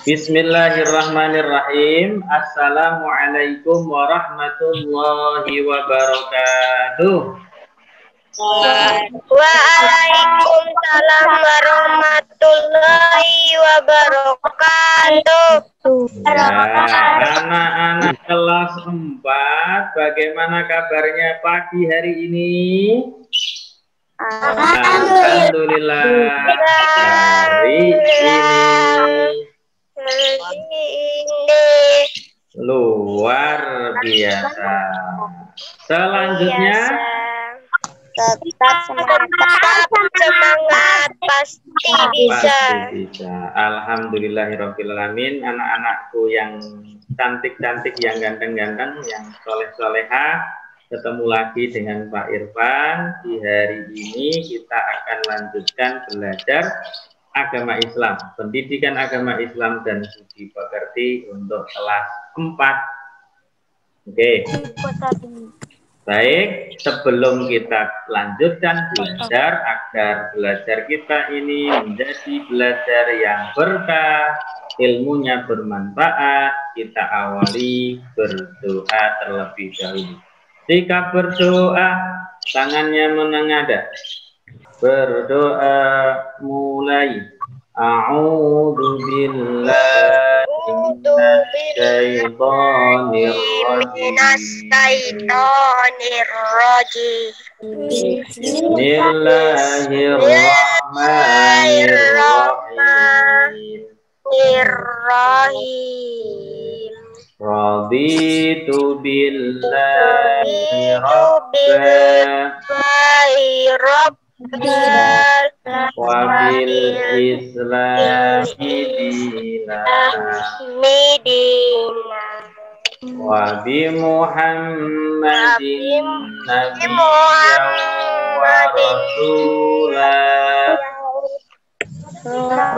Bismillahirrahmanirrahim. Assalamualaikum warahmatullahi wabarakatuh. Waalaikumsalam warahmatullahi wabarakatuh. Ya, anak-anak kelas 4, bagaimana kabarnya pagi hari ini? Alhamdulillah. Hari ini luar biasa. Selanjutnya tetap semangat, pasti bisa. Alhamdulillahirrahmanirrahim. Anak-anakku yang cantik-cantik, yang ganteng-ganteng, yang soleh-solehah, ketemu lagi dengan Pak Irfan. Di hari ini kita akan lanjutkan belajar agama Islam, pendidikan agama Islam dan budi pekerti untuk kelas 4. Oke. Baik, sebelum kita lanjutkan belajar, agar belajar kita ini menjadi belajar yang berkah, ilmunya bermanfaat, kita awali berdoa terlebih dahulu. Jika berdoa, tangannya menengadah. Berdoa mulai. A'udzu billahi minasyaitonir rajim. Bismillahirrahmanirrahim. Raditu billahi rabban wabil islami dina wabi muhammadin nabiyyan wa rasulah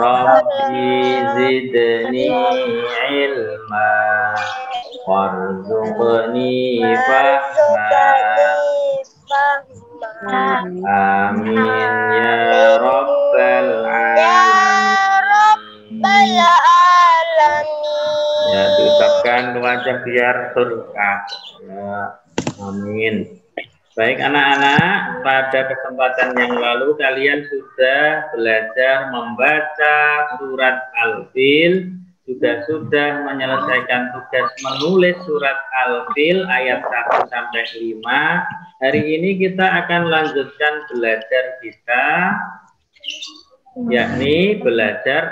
rabbi zidni ilma warzuqni fahma. Amin ya rabbal alamin. Ya, diucapkan wajah biar surga. Ya, amin. Baik anak-anak, pada kesempatan yang lalu kalian sudah belajar membaca surat Al-Fil, juga sudah menyelesaikan tugas menulis surat Al-Fil ayat 1 sampai 5. Hari ini kita akan lanjutkan belajar kita, yakni belajar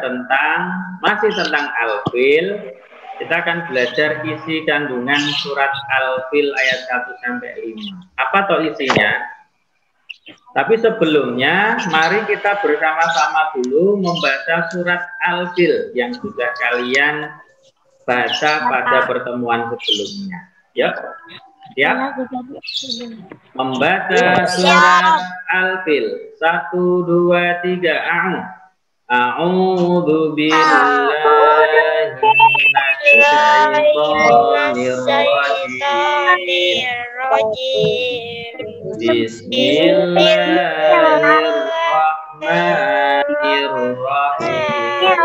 masih tentang Al-Fil. Kita akan belajar isi kandungan surat Al-Fil ayat 1 sampai 5. Apa toh isinya? Tapi sebelumnya, mari kita bersama-sama dulu membaca surat Al-Fil yang sudah kalian baca pada pertemuan sebelumnya. Yuk, siap? Membaca surat Al-Fil. 1, 2, 3. A'udzu billahi minasyaitonir rajim. Bismillahirrahmanirrahim.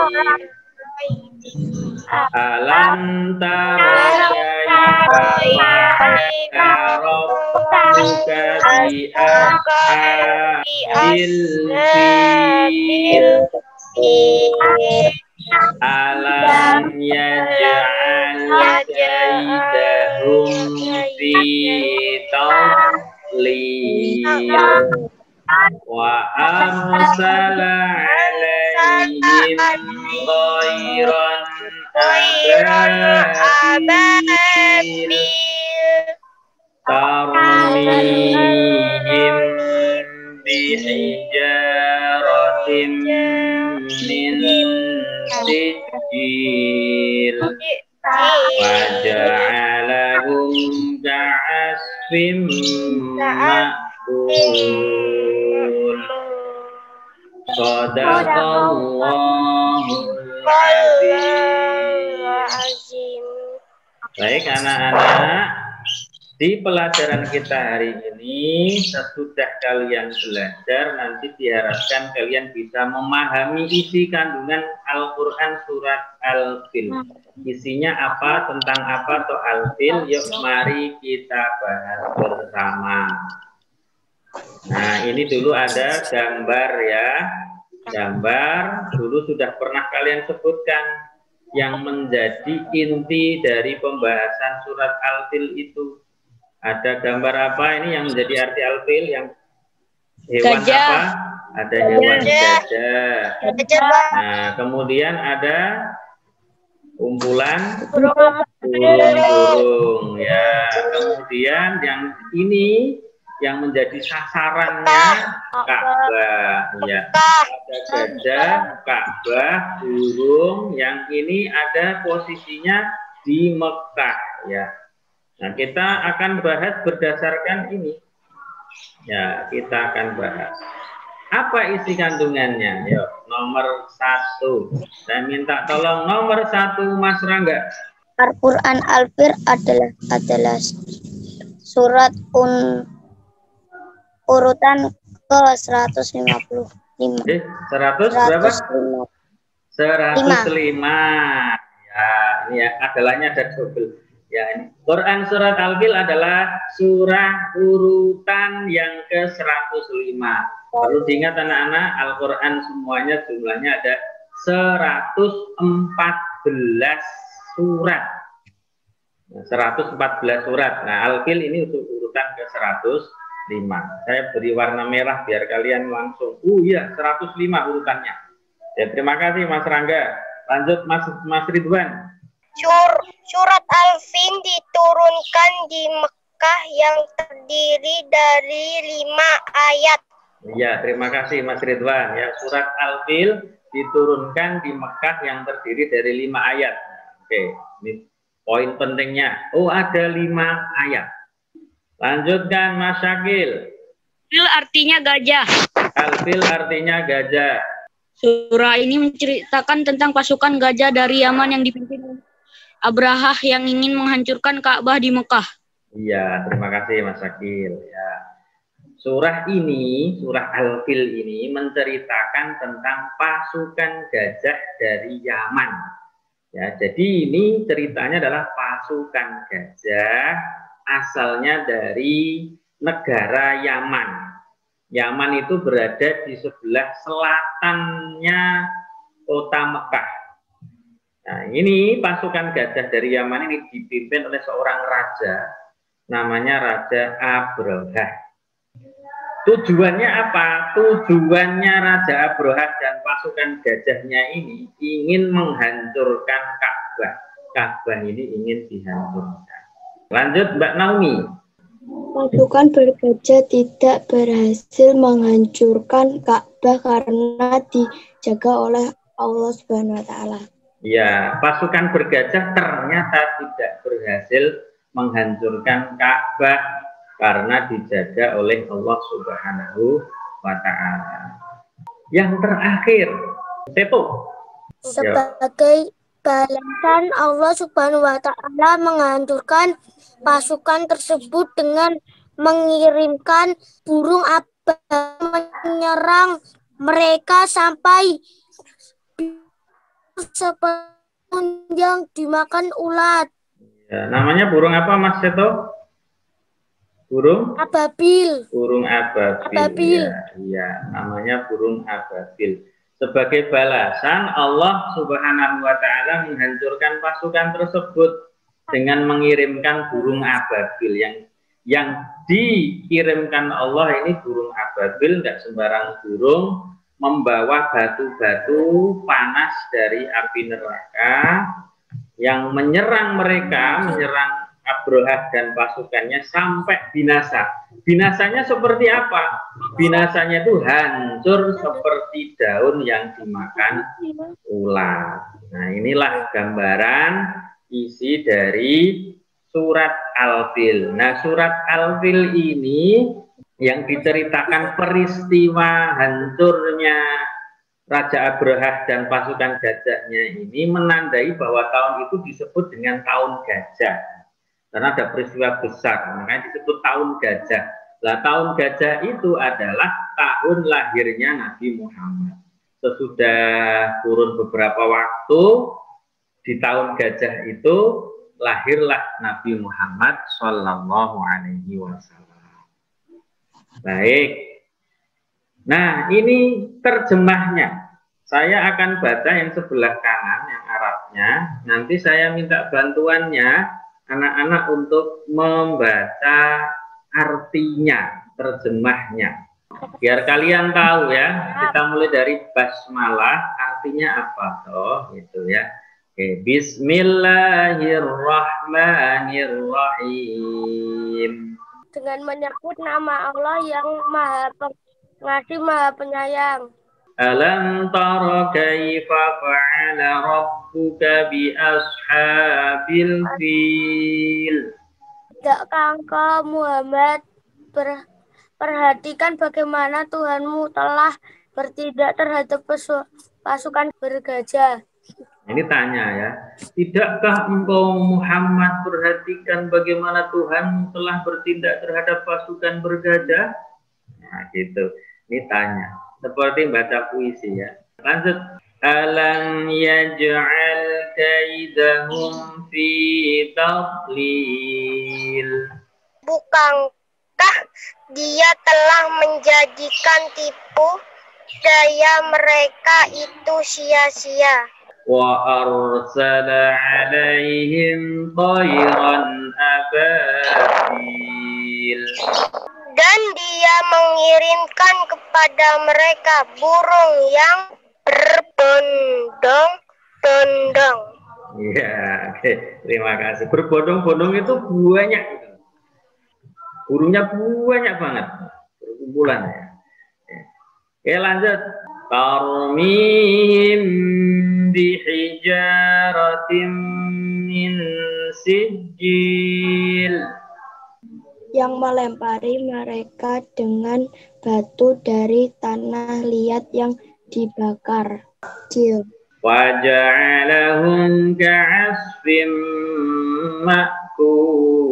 Alam tara kaifa rabbuka bi ashabil fil. Alam yaj'al kaidahum fi tadlil wa arsala alaihim tayran ababil tarmihim bihijaratin min sijil wa ja'alahum ka'asfim ma'kul. Shadaqallahul azim. Baik anak-anak, Di pelajaran kita hari ini, sesudah kalian belajar, nanti diharapkan kalian bisa memahami isi kandungan Al-Quran surat Al-Fil. Isinya apa, tentang apa, atau Al-Fil, yuk mari kita bahas bersama. Nah, ini dulu ada gambar ya. Gambar dulu sudah pernah kalian sebutkan yang menjadi inti dari pembahasan surat Al-Fil itu. Ada gambar apa ini yang menjadi arti Al-Fil? Yang hewan gajah. apa? Ada hewan gajah. Nah, kemudian ada kumpulan burung ya. Kemudian yang ini yang menjadi sasarannya Ka'bah ya. Ada gajah, Ka'bah, burung. Yang ini ada posisinya di Mekah ya. Nah, kita akan bahas berdasarkan ini. Ya, kita akan bahas. Apa isi kandungannya? Yuk, nomor 1. Saya minta tolong nomor 1, Mas Rangga. Al-Quran Al-Fil adalah surat urutan ke 155. 100 berapa? 105. Ya, ini ya, adalah ada double. Ya, ini. Quran surat Al-Fil adalah surah urutan yang ke-105. Perlu diingat anak-anak, Al-Quran semuanya jumlahnya ada 114 surat. Nah, 114 surat. Nah, Al-Fil ini untuk urutan ke-105. Saya beri warna merah biar kalian langsung. Iya, 105 urutannya. Ya, terima kasih Mas Rangga. Lanjut Mas Ridwan. Surat Al-Fil diturunkan di Mekah yang terdiri dari 5 ayat. Ya, terima kasih Mas Ridwan. Ya, surat Al-Fil diturunkan di Mekah yang terdiri dari 5 ayat. Oke, ini poin pentingnya. Oh, ada 5 ayat. Lanjutkan Mas Syakil. Al-Fil artinya gajah. Al-Fil artinya gajah. Surah ini menceritakan tentang pasukan gajah dari Yaman yang dipimpin Abrahah yang ingin menghancurkan Ka'bah di Mekah. Iya, terima kasih Mas Syakil. Ya. Surah ini, surah Al-Fil ini menceritakan tentang pasukan gajah dari Yaman. Ya, jadi ini ceritanya adalah pasukan gajah asalnya dari negara Yaman. Yaman itu berada di sebelah selatannya kota Mekah. Nah, ini pasukan gajah dari Yaman ini dipimpin oleh seorang raja, namanya Raja Abrahah. Tujuannya apa? Tujuannya Raja Abrahah dan pasukan gajahnya ini ingin menghancurkan Ka'bah. Ka'bah ini ingin dihancurkan. Lanjut Mbak Naomi. Pasukan bergajah tidak berhasil menghancurkan Ka'bah karena dijaga oleh Allah Subhanahu wa taala. Ya, pasukan bergajah ternyata tidak berhasil menghancurkan Ka'bah karena dijaga oleh Allah Subhanahu wa taala. Yang terakhir, Seto. Sebagai balasan Allah Subhanahu wa taala menghancurkan pasukan tersebut dengan mengirimkan burung abang menyerang mereka sampai sepanjang dimakan ulat. Ya, namanya burung apa Mas Seto? Burung? Ababil. Burung ababil. Ya, namanya burung ababil. Sebagai balasan Allah Subhanahu wa taala menghancurkan pasukan tersebut dengan mengirimkan burung ababil yang dikirimkan Allah ini burung ababil, tidak sembarang burung, membawa batu-batu panas dari api neraka yang menyerang mereka, menyerang Abrahah dan pasukannya sampai binasa. Binasanya seperti apa? Binasanya itu hancur seperti daun yang dimakan ulat. Nah, inilah gambaran isi dari surat Al-Fil. Nah, surat Al-Fil ini yang diceritakan peristiwa hancurnya Raja Abrahah dan pasukan gajahnya ini menandai bahwa tahun itu disebut dengan tahun gajah. karena ada peristiwa besar, makanya disebut tahun gajah. Nah, tahun gajah itu adalah tahun lahirnya Nabi Muhammad. Sesudah kurun beberapa waktu, di tahun gajah itu lahirlah Nabi Muhammad Shallallahu Alaihi Wasallam. Baik. Nah, ini terjemahnya. Saya akan baca yang sebelah kanan, yang Arabnya. Nanti saya minta bantuannya anak-anak untuk membaca artinya, terjemahnya. Biar kalian tahu ya. Kita mulai dari basmalah, artinya apa toh, gitu ya. Oke, Bismillahirrahmanirrahim. Dengan menyebut nama Allah yang Maha Pengasih, Maha Penyayang. Alam tara kaifa fa'ala rabbuka bi ashabil fil. Tidakkah engkau Muhammad perhatikan bagaimana Tuhanmu telah bertindak terhadap pasukan bergajah? Ini tanya ya. Tidakkah engkau Muhammad perhatikan bagaimana Tuhanmu telah bertindak terhadap pasukan bergajah? Nah, gitu. Ini tanya. Seperti baca puisi ya. Lanjut. Alam yaj'al kaidahum fi tadlil. Bukankah Dia telah menjadikan tipu daya mereka itu sia-sia? Wa arsala 'alaihim tayran ababil. Dan Dia mengirimkan kepada mereka burung yang berbondong-bondong. Ya, oke. Terima kasih. Berbondong-bondong itu banyak. Burungnya banyak banget. Berkumpulan ya. Oke, lanjut. Tarmihim bihijaratin min sijil. Yang melempari mereka dengan batu dari tanah liat yang dibakar. Jil. Waja'alahum ka'asfim ma'kul.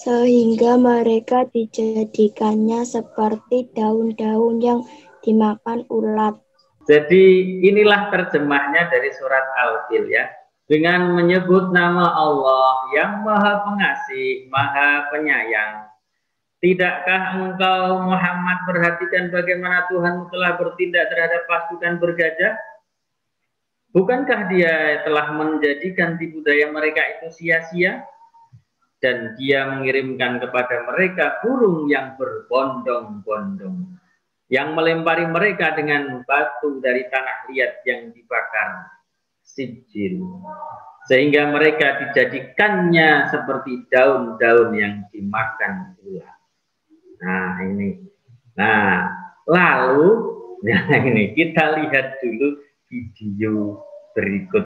Sehingga mereka dijadikannya seperti daun-daun yang dimakan ulat. Jadi inilah terjemahnya dari surat Al-Fil ya. Dengan menyebut nama Allah yang Maha Pengasih, Maha Penyayang. Tidakkah engkau Muhammad perhatikan bagaimana Tuhan telah bertindak terhadap pasukan bergajah? Bukankah Dia telah menjadikan tipu daya mereka itu sia-sia? Dan Dia mengirimkan kepada mereka burung yang berbondong-bondong, yang melempari mereka dengan batu dari tanah liat yang dibakar, sijil, sehingga mereka dijadikannya seperti daun-daun yang dimakan ulat. Nah ini, nah lalu, nah ini kita lihat dulu video berikut.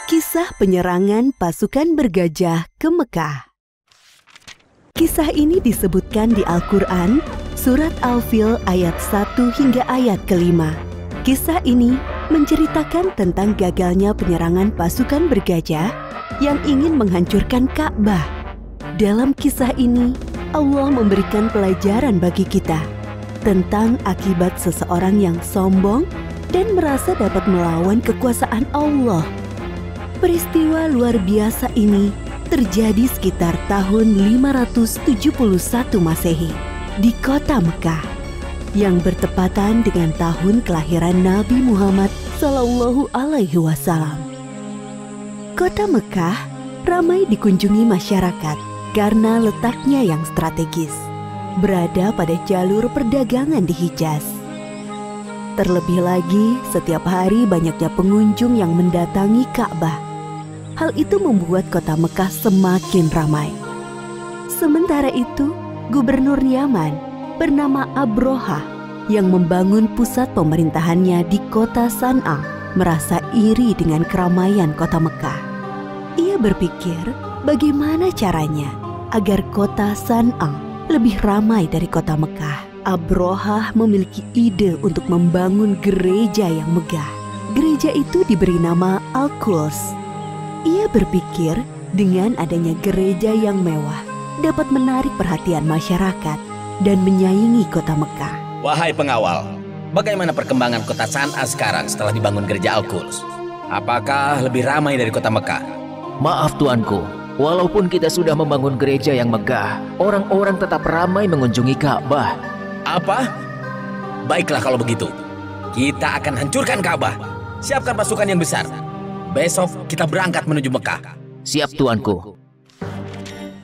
Kisah penyerangan pasukan bergajah ke Mekah. Kisah ini disebutkan di Al-Quran, Surat Al-Fil ayat 1 hingga ayat ke-5. Kisah ini menceritakan tentang gagalnya penyerangan pasukan bergajah yang ingin menghancurkan Ka'bah. Dalam kisah ini, Allah memberikan pelajaran bagi kita tentang akibat seseorang yang sombong dan merasa dapat melawan kekuasaan Allah. Peristiwa luar biasa ini terjadi sekitar tahun 571 Masehi di kota Mekah yang bertepatan dengan tahun kelahiran Nabi Muhammad Sallallahu Alaihi Wasallam. Kota Mekah ramai dikunjungi masyarakat karena letaknya yang strategis, berada pada jalur perdagangan di Hijaz. Terlebih lagi, setiap hari banyaknya pengunjung yang mendatangi Ka'bah. Hal itu membuat kota Mekah semakin ramai. Sementara itu, Gubernur Yaman bernama Abroha yang membangun pusat pemerintahannya di kota San'a merasa iri dengan keramaian kota Mekah. Ia berpikir bagaimana caranya agar kota San'a lebih ramai dari kota Mekah. Abroha memiliki ide untuk membangun gereja yang megah. Gereja itu diberi nama Al-Quds. Ia berpikir dengan adanya gereja yang mewah dapat menarik perhatian masyarakat dan menyaingi kota Mekah. Wahai pengawal, bagaimana perkembangan kota San'a sekarang setelah dibangun gereja Al-Quds? Apakah lebih ramai dari kota Mekah? Maaf tuanku, walaupun kita sudah membangun gereja yang megah, orang-orang tetap ramai mengunjungi Ka'bah. Apa? Baiklah kalau begitu. Kita akan hancurkan Ka'bah. Siapkan pasukan yang besar. Besok kita berangkat menuju Mekah. Siap tuanku.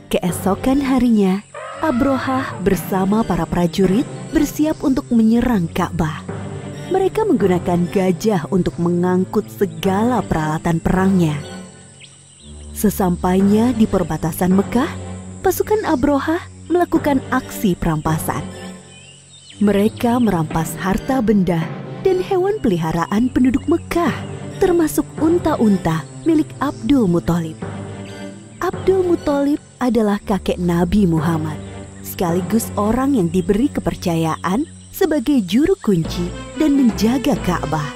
Keesokan harinya, Abroha bersama para prajurit bersiap untuk menyerang Ka'bah. Mereka menggunakan gajah untuk mengangkut segala peralatan perangnya. Sesampainya di perbatasan Mekah, pasukan Abroha melakukan aksi perampasan. Mereka merampas harta benda dan hewan peliharaan penduduk Mekah, termasuk unta-unta milik Abdul Muthalib. Abdul Muthalib adalah kakek Nabi Muhammad, sekaligus orang yang diberi kepercayaan sebagai juru kunci dan menjaga Ka'bah.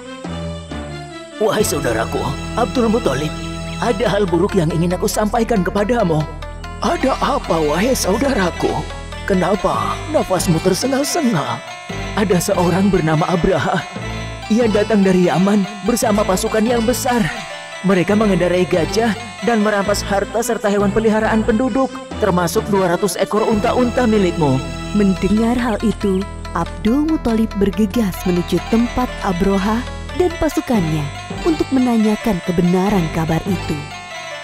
Wahai saudaraku, Abdul Muthalib, ada hal buruk yang ingin aku sampaikan kepadamu. Ada apa, wahai saudaraku? Kenapa nafasmu tersengal-sengal? Ada seorang bernama Abraha. Ia datang dari Yaman bersama pasukan yang besar. Mereka mengendarai gajah dan merampas harta serta hewan peliharaan penduduk, termasuk 200 ekor unta-unta milikmu. Mendengar hal itu, Abdul Muthalib bergegas menuju tempat Abroha dan pasukannya untuk menanyakan kebenaran kabar itu.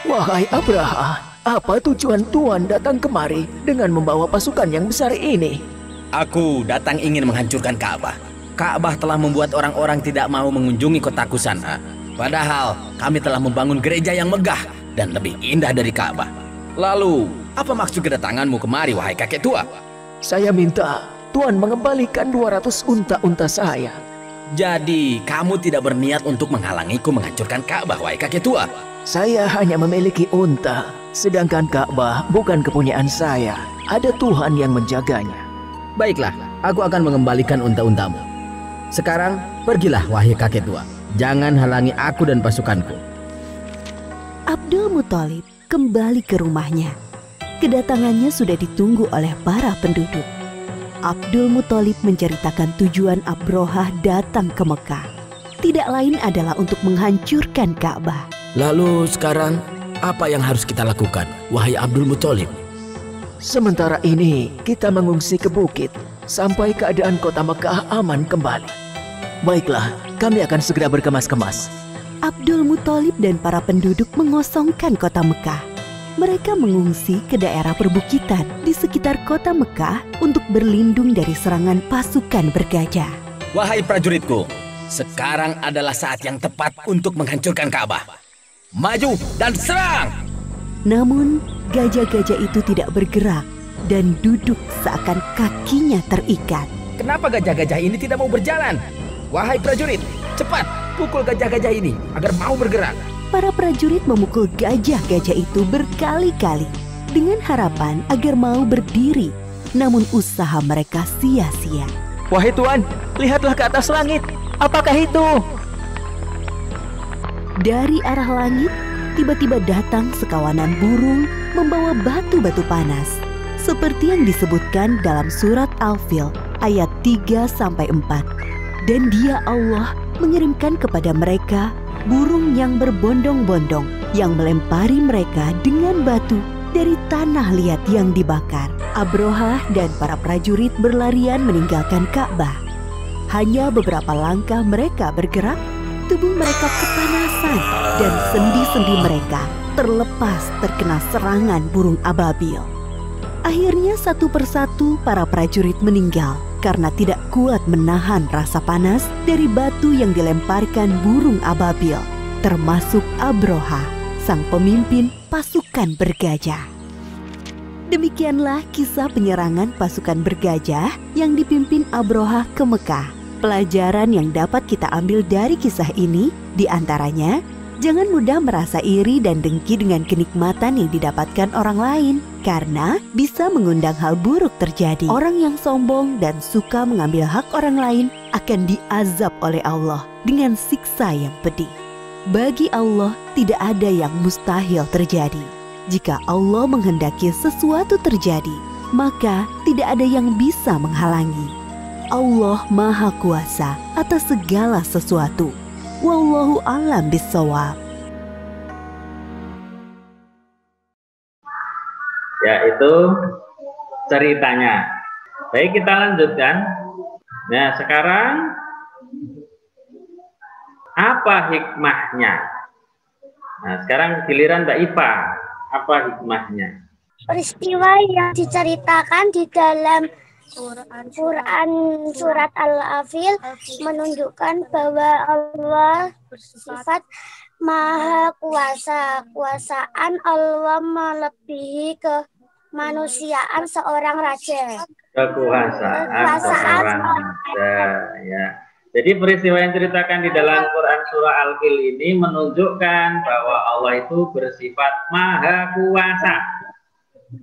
Wahai Abraha, apa tujuan Tuan datang kemari dengan membawa pasukan yang besar ini? Aku datang ingin menghancurkan Ka'bah. Ka'bah telah membuat orang-orang tidak mau mengunjungi kotaku San'a. Padahal kami telah membangun gereja yang megah dan lebih indah dari Ka'bah. Lalu, apa maksud kedatanganmu kemari, wahai kakek tua? Saya minta Tuan mengembalikan 200 unta-unta saya. Jadi, kamu tidak berniat untuk menghalangiku menghancurkan Ka'bah, wahai kakek tua? Saya hanya memiliki unta, sedangkan Ka'bah bukan kepunyaan saya. Ada Tuhan yang menjaganya. Baiklah, aku akan mengembalikan unta-untamu. Sekarang, pergilah wahai kakek tua. Jangan halangi aku dan pasukanku. Abdul Muthalib kembali ke rumahnya. Kedatangannya sudah ditunggu oleh para penduduk. Abdul Muthalib menceritakan tujuan Abroha datang ke Mekah. Tidak lain adalah untuk menghancurkan Ka'bah. Lalu sekarang, apa yang harus kita lakukan, wahai Abdul Muthalib? Sementara ini, kita mengungsi ke bukit sampai keadaan kota Mekah aman kembali. Baiklah, kami akan segera berkemas-kemas. Abdul Muthalib dan para penduduk mengosongkan kota Mekah. Mereka mengungsi ke daerah perbukitan di sekitar kota Mekah untuk berlindung dari serangan pasukan bergajah. Wahai prajuritku, sekarang adalah saat yang tepat untuk menghancurkan Ka'bah. Maju dan serang! Namun, gajah-gajah itu tidak bergerak dan duduk seakan kakinya terikat. Kenapa gajah-gajah ini tidak mau berjalan? Wahai prajurit, cepat pukul gajah-gajah ini agar mau bergerak. Para prajurit memukul gajah-gajah itu berkali-kali dengan harapan agar mau berdiri. Namun usaha mereka sia-sia. Wahai Tuan, lihatlah ke atas langit. Apakah itu? Dari arah langit, tiba-tiba datang sekawanan burung membawa batu-batu panas. Seperti yang disebutkan dalam surat Al-Fil ayat 3-4. Dan Dia Allah mengirimkan kepada mereka burung yang berbondong-bondong yang melempari mereka dengan batu dari tanah liat yang dibakar. Abroha dan para prajurit berlarian meninggalkan Ka'bah. Hanya beberapa langkah mereka bergerak, tubuh mereka kepanasan dan sendi-sendi mereka terlepas terkena serangan burung ababil. Akhirnya satu persatu para prajurit meninggal karena tidak kuat menahan rasa panas dari batu yang dilemparkan burung ababil, termasuk Abroha, sang pemimpin pasukan bergajah. Demikianlah kisah penyerangan pasukan bergajah yang dipimpin Abraha ke Mekah. Pelajaran yang dapat kita ambil dari kisah ini diantaranya, jangan mudah merasa iri dan dengki dengan kenikmatan yang didapatkan orang lain, karena bisa mengundang hal buruk terjadi. Orang yang sombong dan suka mengambil hak orang lain akan diazab oleh Allah dengan siksa yang pedih. Bagi Allah tidak ada yang mustahil terjadi. Jika Allah menghendaki sesuatu terjadi, maka tidak ada yang bisa menghalangi. Allah Maha Kuasa atas segala sesuatu. Wallahu a'lam bishawab. Ya, itu ceritanya. Baik, kita lanjutkan. Nah, sekarang apa hikmahnya? Nah, sekarang giliran Mbak Iva. Apa hikmahnya? Peristiwa yang diceritakan di dalam Quran surat Al-Afil menunjukkan bahwa Allah bersifat Maha Kuasa. Kuasaan Allah melebihi kemanusiaan seorang raja. Kekuasaan seorang raja, ya. Jadi peristiwa yang diceritakan di dalam Quran surah Al-Fil ini menunjukkan bahwa Allah itu bersifat Maha Kuasa.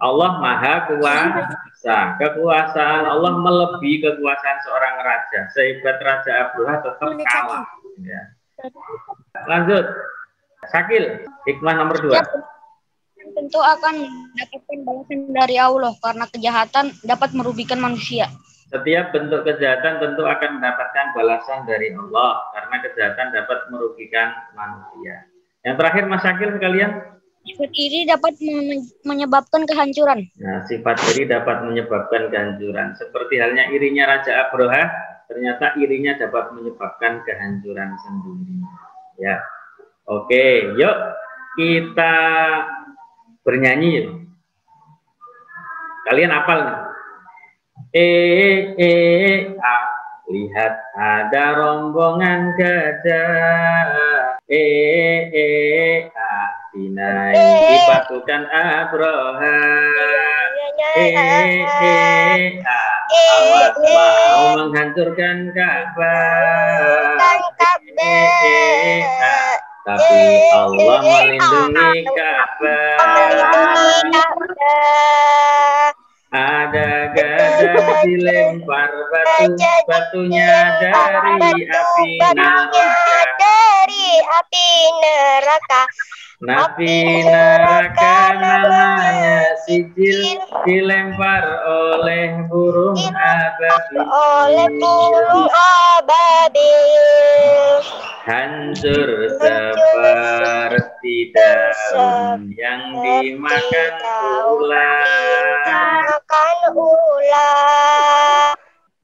Allah Maha Kuasa. Kekuasaan Allah melebihi kekuasaan seorang raja. Sehebat Raja Abraha tetap kalah. Ya. Lanjut. Sakil, hikmah nomor 2. Tentu akan mendapatkan balasan dari Allah karena kejahatan dapat merugikan manusia. Setiap bentuk kejahatan tentu akan mendapatkan balasan dari Allah karena kejahatan dapat merugikan manusia. Yang terakhir, Mas Syakil sekalian. Sifat iri dapat menyebabkan kehancuran. Nah, sifat iri dapat menyebabkan kehancuran. Seperti halnya irinya Raja Abraha, ternyata irinya dapat menyebabkan kehancuran sendiri. Ya, oke, yuk kita bernyanyi. Yuk. Kalian hafal nih? Lihat ada rombongan gajah. Dinaiki pasukan Abraha. Awas mau menghancurkan Ka'bah. Tapi Allah melindungi Ka'bah. Ada gajah dilempar batunya dari api neraka. Napi neraka namanya Sijil, dilempar oleh burung ababil. Hancur seperti daun yang dimakan ular.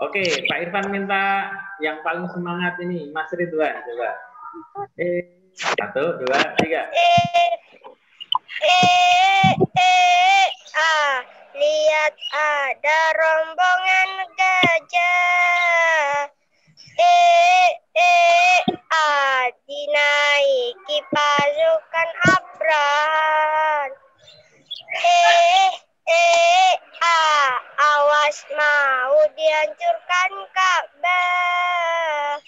Oke, Pak Irfan minta yang paling semangat ini, Mas Ridwan, coba. 1, 2, 3. Lihat ada rombongan gajah. Dinaiki pasukan Abraha. Awas mau dihancurkan Ka'bah.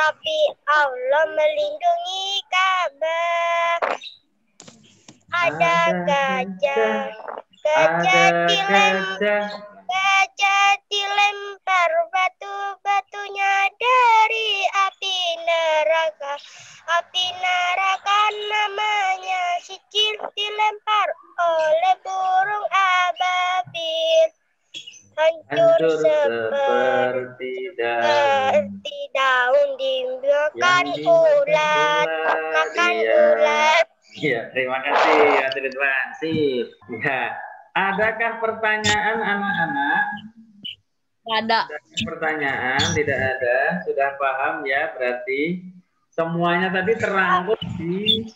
Tapi Allah melindungi Ka'bah. Ada gajah dilempar batunya dari api neraka. Api neraka namanya Sijil, dilempar oleh burung ababil. Hancur seperti daun dimakan ulat. Iya, terima kasih Mas Ridwan. Sip. Ya. Adakah pertanyaan anak-anak? Ada. Pertanyaan tidak ada. Sudah paham ya? Berarti semuanya tadi terangkum di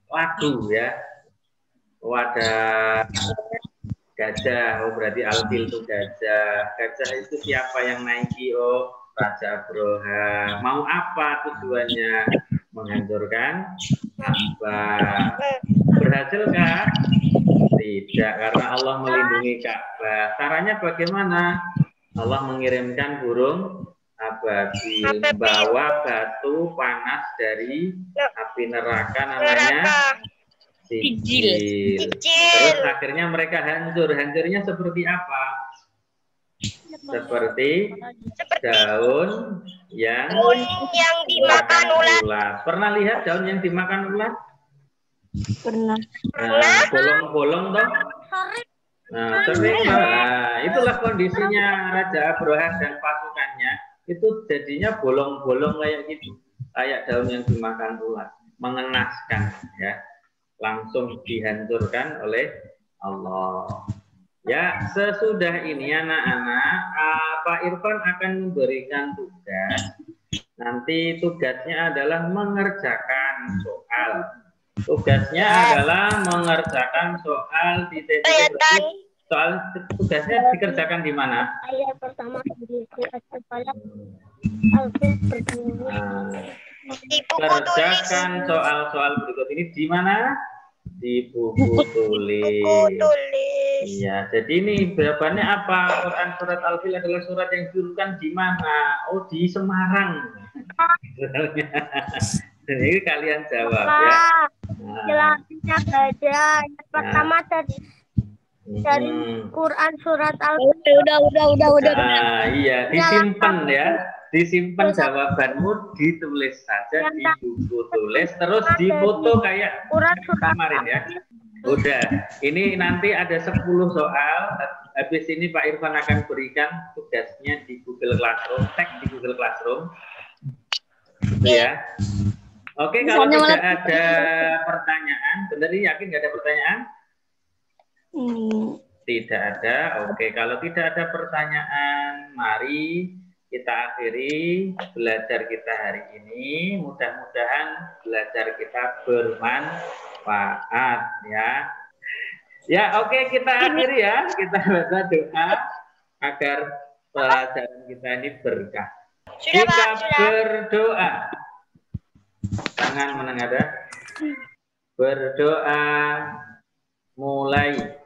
lagu ya. Wadah gajah. Oh, berarti Al-Fil itu gajah. Gajah itu siapa yang naiki? Oh, Raja Abraha. Mau apa tujuannya? Menghancurkan Ka'bah. berhasilkah? Tidak, karena Allah melindungi Ka'bah. Caranya bagaimana? Allah mengirimkan burung ababil, membawa batu panas dari api neraka namanya sijil. Terus akhirnya mereka hancur. Hancurnya seperti apa? Seperti daun yang dimakan ulat. Pernah lihat daun yang dimakan ulat? Pernah. Nah, bolong-bolong toh? Nah, sering. Nah, itulah kondisinya Raja Abraha dan pasukannya. Itu jadinya bolong-bolong kayak gitu. Kayak daun yang dimakan ulat. Mengenaskan, ya. Langsung dihancurkan oleh Allah. Ya, sesudah ini anak-anak, Pak Irfan akan memberikan tugas. Nanti tugasnya adalah mengerjakan soal. Tugasnya adalah mengerjakan soal di titik soal tugasnya dikerjakan di mana? Ayat pertama di surat Al-Falaq. Kerjakan soal-soal berikut ini di mana? Di buku tulis. Iya, jadi ini jawabannya apa? Quran surat Al-Fil adalah surat yang diturunkan di mana? Oh, di Semarang. Ini kalian jawab ya. Jelasnya gajah. Yang pertama dari Quran surat Al-Fil. Udah. Nah, iya, disimpan ya. Disimpan jawabanmu, ditulis saja di buku tulis, terus difoto kayak kemarin ya. Udah, ini nanti ada 10 soal. Habis ini Pak Irfan akan berikan tugasnya di Google Classroom, tag di Google Classroom. Ya. Oke, kalau tidak ada pertanyaan, benar ini yakin nggak ada pertanyaan? Tidak ada. Oke, kalau tidak ada pertanyaan, mari kita akhiri belajar kita hari ini. Mudah-mudahan belajar kita bermanfaat ya. Ya, oke, kita akhiri ya. Kita baca doa agar pelajaran kita ini berkah. Kita berdoa. Tangan menengadah. Berdoa mulai.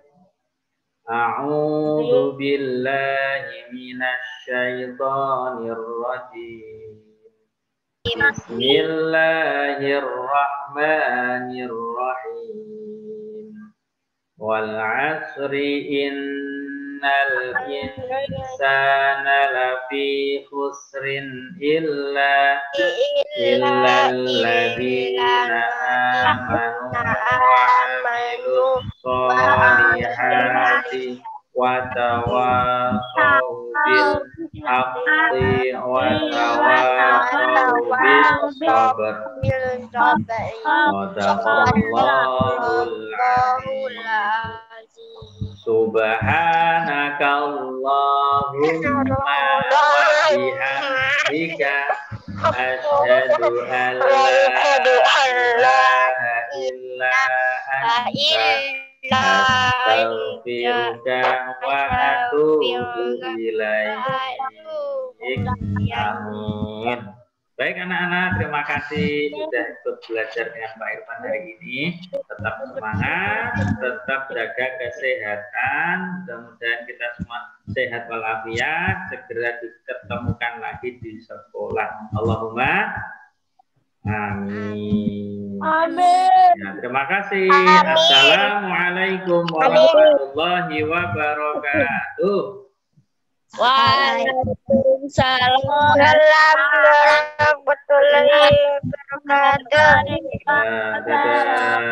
A'udzu billahi minasy syaithanir rajim. Bismillahirrahmanirrahim. Wal 'asri innal insana lafi khusrin illa alladzina amanu wa 'amilus sholihati wa tawassaw bil haqqi wa tawassaw bis sabr. Shadaqallahul azim. Subhanakallahumma wa bihamdika asyhadu an la ilaha illa anta astaghfiruka wa atubu ilaik. Amin. Baik anak-anak, terima kasih sudah ikut belajar dengan Pak Irfan hari ini. Tetap semangat, tetap jaga kesehatan. Mudah-mudahan kita semua sehat walafiat. Segera diketemukan lagi di sekolah. Allahumma amin. Amin. Ya, terima kasih. Assalamualaikum warahmatullahi wabarakatuh. Waalaikumsalam warahmatullahi wabarakatuh. Dadah.